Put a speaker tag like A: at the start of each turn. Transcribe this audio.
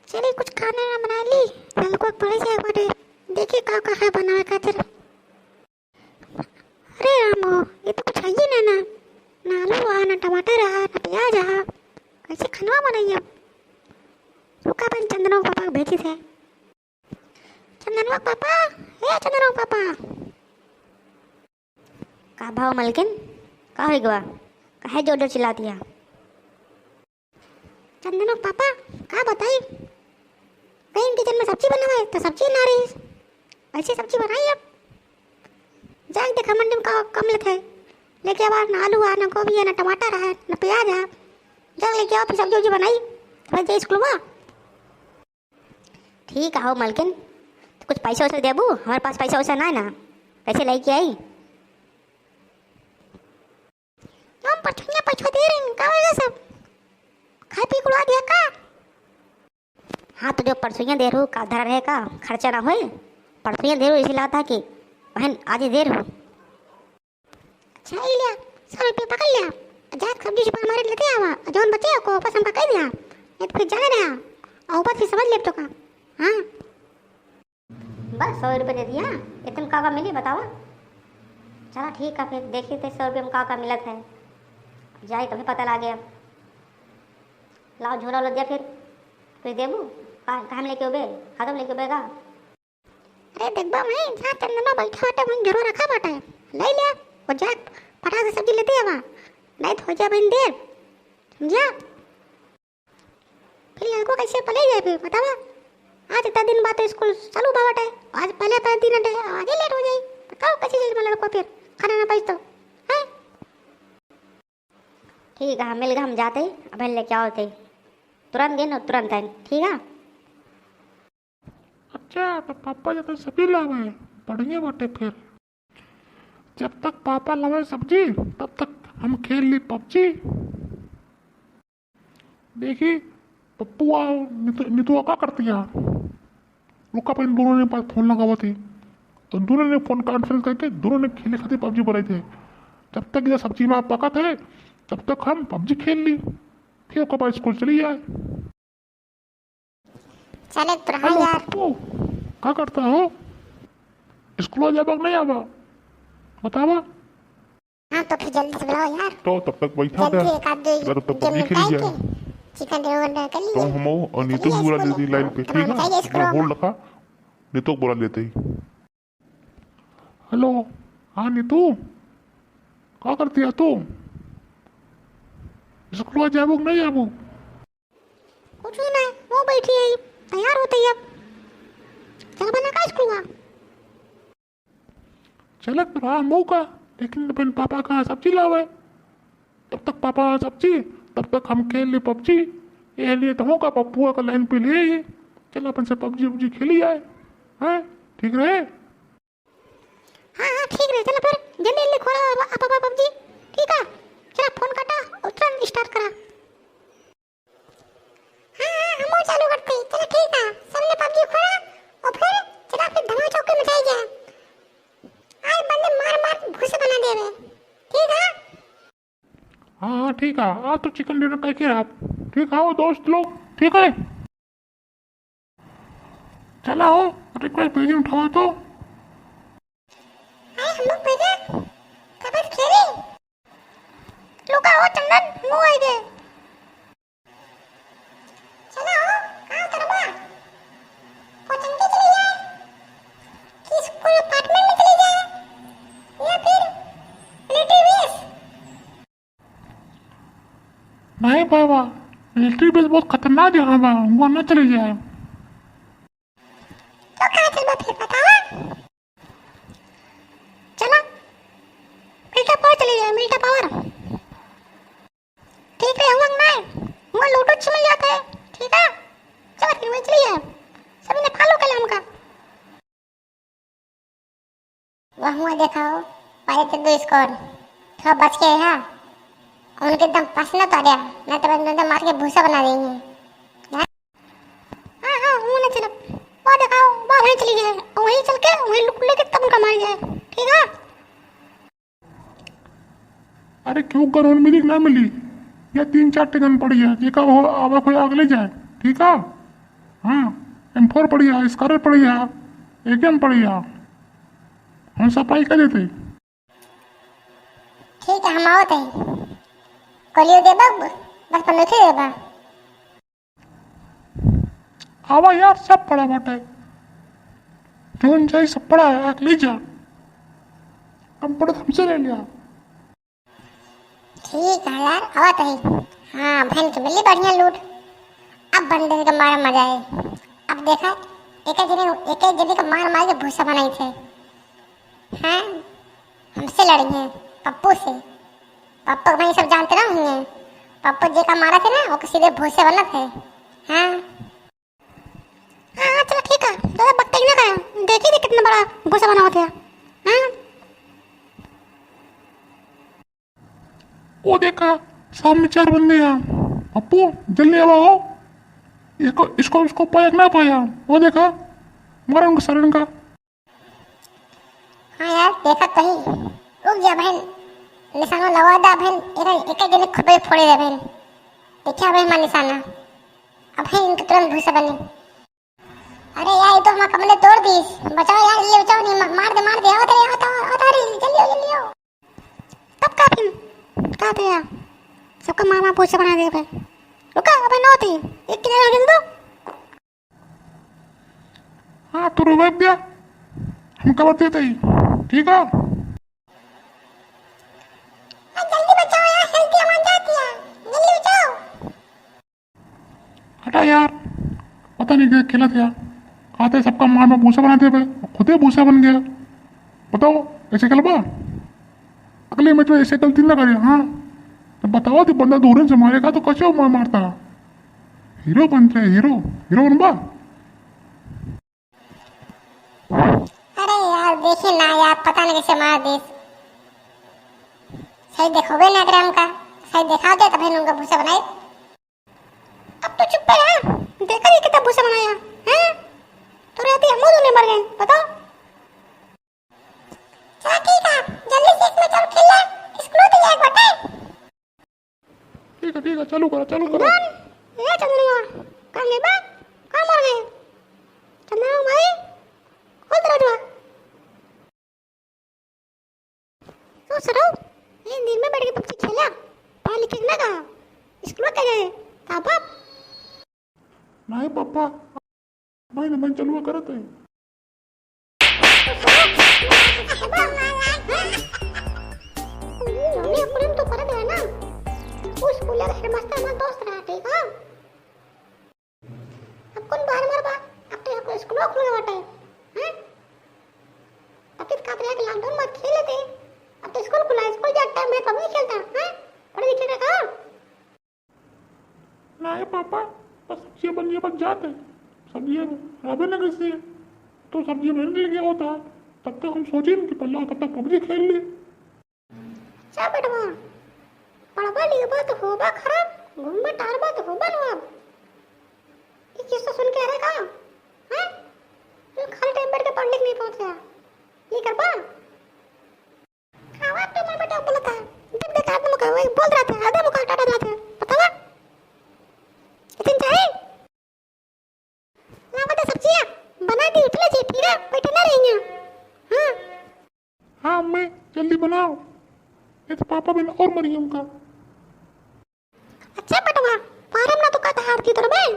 A: चलिए कुछ खाना ना बना ली, हमको बड़े से एक बार देखिए काका है बनावे खातिर। अरे रामो, ये तो कुछ है ही ना ना आलू रहा, ना टमाटर रहा, ना प्याज रहा, कैसे खनवा बनाइए। रुका अपन चंदनों के पापा भेजी से। चंदनों पापा, हे चंदनों पापा। का भाव मलकिन, का हो गया, काहे जोर चिल्ला दिया। चंदनों पापा का बताई, कहीं किचन में सब्जी बना है तो सब्जी ना रही, ऐसी सब्जी बनाई। अब जाए देखा मंडी में का कम लिखे लेके आवा, ना आलू है, ना गोभी है, ना टमाटर है, ना प्याज है। जाए लेके आओ, फिर सब्जी उब्जी बनाई तो स्कूल में। ठीक है हो मलकिन, तो कुछ पैसा वैसा देबू, हमारे पास पैसा वैसा ना है ना, कैसे लेके आई। हम पैसा दे रहे हैं, का होगा सब खाए पी उड़ा दिया का। हाँ तो जो परसों दे रू का धरा रहेगा, खर्चा ना होए। परसों दे रू इसलिए आता कि बहन आज ही देर हो। अच्छा लिया 100 रुपये पकड़ लिया, जा सब्जी सुपर मार्केट लेते आवा, जौन बचे को वापस हमका कह दिया, नहीं तो फिर जाने रहा और ऊपर फिर समझ ले तो का। हाँ बस 100 रुपये दे दिया, इतने का मिली बताओ। चला ठीक है, फिर देखिए थे 100 रुपये में का मिलत है, जाए कभी पता लग गया। लाओ झोला लग गया, फिर देबू कहाँ में लेके उबे, खाता में लेके उबेगा। अरे देखबा मैं जहाँ चंदना बैठा बाटे वहीं जरूर रखा बाटे, ले लिया और जा फटाक से सब्जी लेते आवा, नहीं तो हो जाए बहन देर, समझा। फिर लड़को कैसे पले जाए फिर बतावा। आज इतना दिन बाद तो स्कूल चालू बाटे, आज पहले पहले दिन अटे आगे लेट हो जाए, बताओ कैसे चीज में लड़को फिर खाना ना पाइस तो है। ठीक है मिल गया, हम जाते ही अब लेके आओ थे, तुरंत गए ना तुरंत आए, ठीक है।
B: अच्छा तो पापा जब तक सब्जी लावे बढ़िया बाटे, फिर जब तक पापा लावे सब्जी तब तक हम खेल ली पबजी। देखी पप्पू आओ नीतू क्या करती है, रुका पर इन दोनों ने पास फोन लगा हुआ थी, तो दोनों ने फोन कॉन्फ्रेंस करके दोनों ने खेले खाते पबजी बनाए थे। जब तक इधर सब्जी में पका थे तब तक हम पबजी खेल ली, फिर पापा स्कूल चली जाए।
A: चले तो यार
B: क्या करता हो, स्कूल जाबा नहीं आवा बतावा।
A: हाँ तो फिर जल्दी से बुलाओ यार,
B: तो तब तक बैठा था तब तक पबजी खेली जाए।
A: चिकन डिनर कर
B: तो हम और नीतू बुला लेती लाइन पे, ठीक है होल्ड रखा, नीतू बुला लेते ही। हेलो हाँ नीतू क्या करती है तू, स्कूल जाबू नहीं जाबू।
A: कुछ नहीं, वो बैठी है तैयार होती है, चल बना का स्कूल
B: चल रहा मौका, लेकिन फिर पापा कहाँ सब्जी लावे, जब तक पापा सब्जी तब तक हम खेल ले पबजी। ये लिए तो होगा पप्पू का लाइन पे ले आइए, चल अपन से पबजी उबजी खेली जाए, हैं ठीक रहे।
A: हाँ हाँ ठीक रहे, चलो फिर जल्दी जल्दी खोला पापा पबजी, ठीक है। चला फोन काटा और तुरंत स्टार्ट करा। हाँ हम चालू करते हैं, चलो ठीक है। सबने पबजी खोला और फिर चला फिर धमा चौके मचाई जाए, आज बंदे मार मार भूसे बना देवे, ठीक है।
B: हाँ ठीक है, आज तो चिकन डिनर करके आप ठीक है दोस्त लोग, ठीक है। चला हो रिक्वेस्ट भेजी उठाओ तो
A: हम लोग भेजे कबड्डी खेले, लुका हो चंदन मुंह आई दे। चला हो कहाँ करबा, कोचिंग के चले जाए कि स्कूल अपार्टमेंट में चले जाए या फिर मिलिट्री बेस।
B: नहीं बाबा, मिलिट्री बेस बहुत खतरनाक जगह बा, वहाँ न चले जाए।
A: तो कहाँ चलबा फिर बतावा। चला मिल्टा पावर चले जाए, मिल्टा पावर ठीक है। हम ना वहाँ लूडो मिल जाता है, ठीक है। चलो फिर वहीं चले जाए, सभी ने फॉलो कर लिया हमका। वह हुआ देखाओ पाए थे 2 स्कोर, थोड़ा बच के है और उनके एकदम पसंद तो आ गया, नहीं तो एकदम मार के भूसा बना देंगे। हाँ हाँ वो ना चलो, वहाँ दिखाओ वहाँ वहीं चली जाए और वहीं चल के वहीं लुक लेके तब उनका मार जाए, ठीक है।
B: अरे क्यों ग्राउंड मिली ना मिली, या 3-4 टिकन पड़ी है, ये का आवा कोई आग ले जाए, ठीक है। हाँ M4 पढ़ी है, स्कारर पढ़ी है, AKM पढ़ी है, हम सफाई कर देते।
A: ठीक है हम आओ थे कोलियो दे बग बस पर नहीं देबा।
B: आवा यार सब पढ़ा बाटे, जोन चाहिए सब पढ़ा है, आके ले जा, हम पढ़े हमसे ले लिया।
A: ठीक है यार आवा थे। हाँ बहन की मिली बढ़िया लूट, अब बंदे का मार मजा है। अब देखा एक जने का मार मार के भूसा बनाई थे। हाँ हमसे लड़ी हैं पप्पू से, पप्पू को भाई सब जानते ना होंगे, पप्पू जी का मारा थे ना वो सीधे भूसे बना थे। हाँ हाँ चलो ठीक है, ज़्यादा बकते ना खाया, देखी थी कितना बड़ा भूसा बना हुआ था। हाँ
B: वो देखा सामने 4 बंदे हैं, पप्पू जल्दी आओ, इसको इसको इसको पाया ना पाया, वो देखा मारा उनका सर का।
A: हाँ यार देखा कहीं रुक जा बहन, निशाना लगा दा बहन, एक जने खबर फोड़े दे बहन, देखिए बहन हमारा निशाना, अब है इनके तुरंत भूसा बने। अरे यार ये तो हमारा कमरे तोड़ दी, बचाओ यार, ले बचाओ, नहीं मार दे आओ जल्दी आओ। कब का फिल्म कहाँ थे यार, सबका मामा भूसा बना दे भाई, रुका अबे नौ थी एक किनारे हो दो।
B: हाँ तो रुक दिया, हम कवर देते ही, ठीक है।
A: जल्दी बचाओ यार, हेल्थ अमान जाती है, जल्दी बचाओ।
B: हटा यार, पता नहीं क्या खेला था, आते सबका मार में भूसा बनाते पे खुद ही भूसा बन गया। बताओ ऐसे खेलबा, अगले मैच में ऐसे गलती ना करे। हाँ तो बताओ तो बंदा दूर से मारेगा तो कैसे मारता, हीरो बनते हैं, हीरो बनबा।
A: अरे यार देखिए ना यार, पता नहीं कैसे मार दे, सही देखोगे ना अगर हमका सही दिखा दे तभी उनका भूसा बनाए। अब तो चुप रहा, देखा नहीं कितना भूसा बनाया हैं, तो रहती हम दोनों मर गए बताओ। चल ठीक है जल्दी से इसमें चल खेल ले, स्कूल तो जाएगा बेटा।
B: ठीक है चालू करो।
A: ये चंद्रमा कहाँ गए बा, कहाँ मर गए चंद्रमा भाई, खोल दरवाजा। तो सरो ये दिन में बैठ के पबजी खेला, पढ़ा लिखे ना कहा, स्कूल के गए कहाँ बाप।
B: नहीं पापा भाई ना मैं चलुआ करत है।
A: मम्मी अपने तो कर दे ना, उस स्कूल का हेडमास्टर हमारा दोस्त रहा, ठीक है। अब कौन बाहर मरबा, अब तो आपको स्कूल खुल गया बाटे हैं, अब तो कातरे के लॉकडाउन में खेले थे, अब तो स्कूल खुला, स्कूल जाता है, मैं पबजी खेलता हैं, पढ़े लिखे का कहाँ।
B: नहीं पापा बस सब्जियाँ बन बन जाते, सब्जियाँ राबे नगर से तो सब्जियाँ मैंने ले गया होता, तब तक हम सोचे कि पल्ला तब तक पबजी खेल ले।
A: क्या बेटवा पढ़वा लिखे बात होबा खराब, घूमबा टारबा तो होबा ना। अब ये चीज तो सुन के रहे कहाँ हैं, तू खाली टाइम बैठ के पढ़ लिख नहीं पहुंचा, ये कर पा खावा तो मैं बेटा बोला था, देख आदमी का वही बोल रहा था, आधा मुका टाटा रहा था, पता ना इतनी चाहिए ना बता, सब्जियां बना दी उठले जी, ठीक है बैठे ना रहेंगे। हाँ
B: हाँ मैं जल्दी बनाओ, ये तो पापा बिन और मरियम का।
A: अच्छा बेटा पारम ना तो कहता हार की तरह मैं